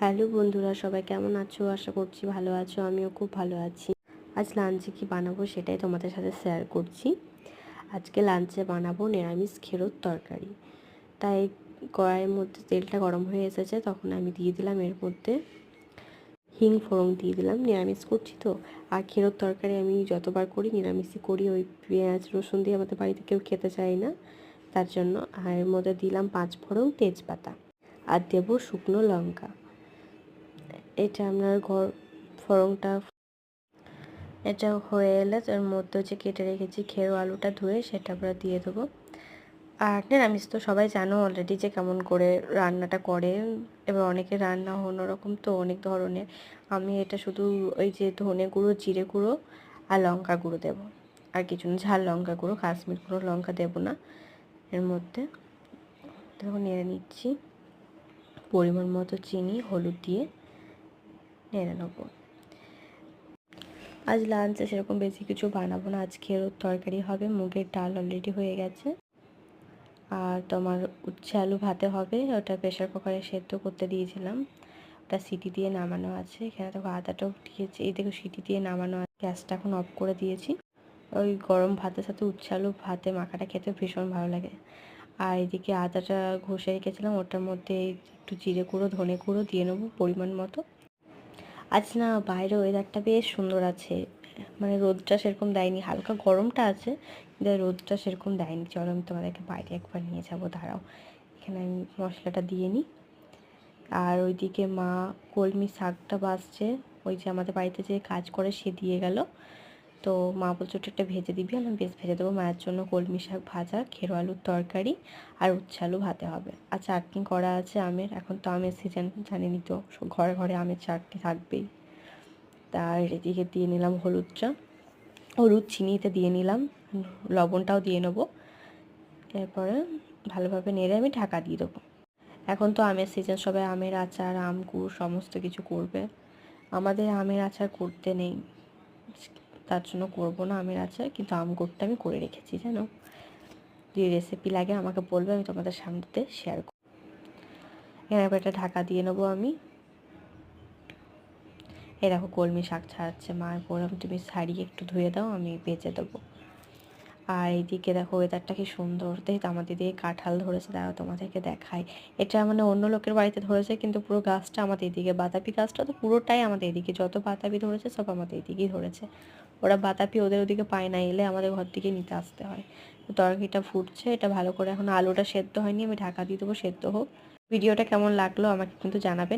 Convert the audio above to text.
Hello বন্ধুরা, সবাই কেমন আছো? আশা করছি ভালো আছো। আমিও খুব ভালো আছি। আজ লাঞ্চে কি বানাবো সেটাই তোমাদের সাথে শেয়ার করছি। আজকে লাঞ্চে বানাবো নিরামিষ খেরোর তরকারি। তাই কড়াইয়ের মধ্যে তেলটা গরম হয়ে এসেছে, তখন আমি দিয়ে দিলাম এর মধ্যে হিং ফোড়ন দিয়ে দিলাম। নিরামিষ করছি তো, আর খেরোর তরকারি আমি যতবার করি নিরামিষই করি। ওই পেঁয়াজ রসুন দিয়ে আমাদের বাড়িতে কেউ খেতে চায় না, তার জন্য। আর এর মধ্যে দিলাম 5 ফোড়ন, তেজপাতা, আর দেবো শুকনো লঙ্কা। এটা আপনার ফোড়নটা এটা হয়ে এলে তার মধ্যে যে কেটে রেখেছি খেরো আলুটা ধুয়ে সেটা আমরা দিয়ে দেবো। আর নিরামিষ তো সবাই জানো অলরেডি যে কেমন করে রান্নাটা করে। এবার অনেকের রান্না অন্যরকম, তো অনেক ধরনের। আমি এটা শুধু ওই যে ধনে গুঁড়ো, জিরে গুঁড়ো আর লঙ্কা গুঁড়ো দেবো, আর কিছু না। ঝাল লঙ্কা গুঁড়ো, কাশ্মীর গুঁড়ো লঙ্কা দেবো না এর মধ্যে। দেখো নেড়ে নিচ্ছি, পরিমাণ মতো চিনি, হলুদ দিয়ে নেড়ে নেবো। আজ লাঞ্চে সেরকম বেশি কিছু বানাবো না। আজ খেরোর তরকারি হবে, মুগের ডাল অলরেডি হয়ে গেছে, আর তোমার উচ্ছে আলু ভাতে হবে। ওটা প্রেশার কুকারে সেদ্ধ করতে দিয়েছিলাম, ওটা সিটি দিয়ে নামানো আছে। এখানে দেখো আদাটাও দিয়েছি, এই দেখো সিটি দিয়ে নামানো আছে। গ্যাসটা এখন অফ করে দিয়েছি। ওই গরম ভাতের সাথে উচ্ছে আলু ভাতে মাখাটা খেতে ভীষণ ভালো লাগে। আর এদিকে আদাটা ঘষে রেখেছিলাম, ওটার মধ্যে একটু জিরে গুঁড়ো, ধনে গুঁড়ো দিয়ে নেবো পরিমাণ মতো। আজ না বাইরে ওয়েদারটা বেশ সুন্দর আছে, মানে রোদটা সেরকম দেয়নি, হালকা গরমটা আছে কিন্তু রোদটা সেরকম দেয়নি। চলো আমি তোমাদেরকে বাইরে একবার নিয়ে যাবো, দাঁড়াও। এখানে আমি মশলাটা দিয়ে নিই। আর ওইদিকে মা কলমি শাকটা বাছছে, ওই যে আমাদের বাড়িতে যে কাজ করে সে দিয়ে গেল। তো মা বলছে ওটা একটা ভেজে দিবি, আমি বেশ ভেজে দেবো। মায়ের জন্য কলমি শাক ভাজা, খেরো আলুর তরকারি আর উচ্ছে আলু ভাতে হবে। আর চাটনি করা আছে আমের, এখন তো আমের সিজন, জানেনই তো, ঘরে ঘরে আমের চাটনি থাকবেই। তার এদিকে দিয়ে নিলাম হলুদ চিনিতে দিয়ে নিলাম, লবণটাও দিয়ে নেবো। এরপরে ভালোভাবে নেড়ে আমি ঢাকা দিয়ে দেবো। এখন তো আমের সিজন, সবাই আমের আচার, আম গুড় সমস্ত কিছু করবে। আমাদের আমের আচার করতে নেই, তার জন্য করবো না আমের আচার, কিন্তু আম গুড়টা আমি করে রেখেছি জানো। যে রেসিপি লাগে আমাকে বলবে, আমি তোমাদের সামনে শেয়ার করব। এবার একটা ঢাকা দিয়ে নেবো আমি। এই দেখো কলমি শাক ছাড়াচ্ছে, মায়ের বললাম তুমি ছাড়িয়ে একটু ধুয়ে দাও, আমি বেঁচে দেবো। আর এইদিকে দেখো ওয়েদারটা কি সুন্দর। দেখি তো আমাদের দিকে কাঁঠাল ধরেছে, দাঁড়াও তোমাদেরকে দেখাই। এটা মানে অন্য লোকের বাড়িতে ধরেছে, কিন্তু পুরো গাছটা আমাদের এদিকে। বাতাবি গাছটা তো পুরোটাই আমাদের এদিকে, যত বাতাবি ধরেছে সব আমাদের এদিকেই ধরেছে। ওরা বাতাবি ওদের ওদিকে পায় না, এলে আমাদের ঘর থেকে নিতে আসতে হয়। তো তরকারিটা ফুটছে, এটা ভালো করে, এখন আলুটা সেদ্ধ হয়নি, আমি ঢাকা দিয়ে দেবো, সেদ্ধ হোক। ভিডিওটা কেমন লাগলো আমাকে কিন্তু জানাবেন।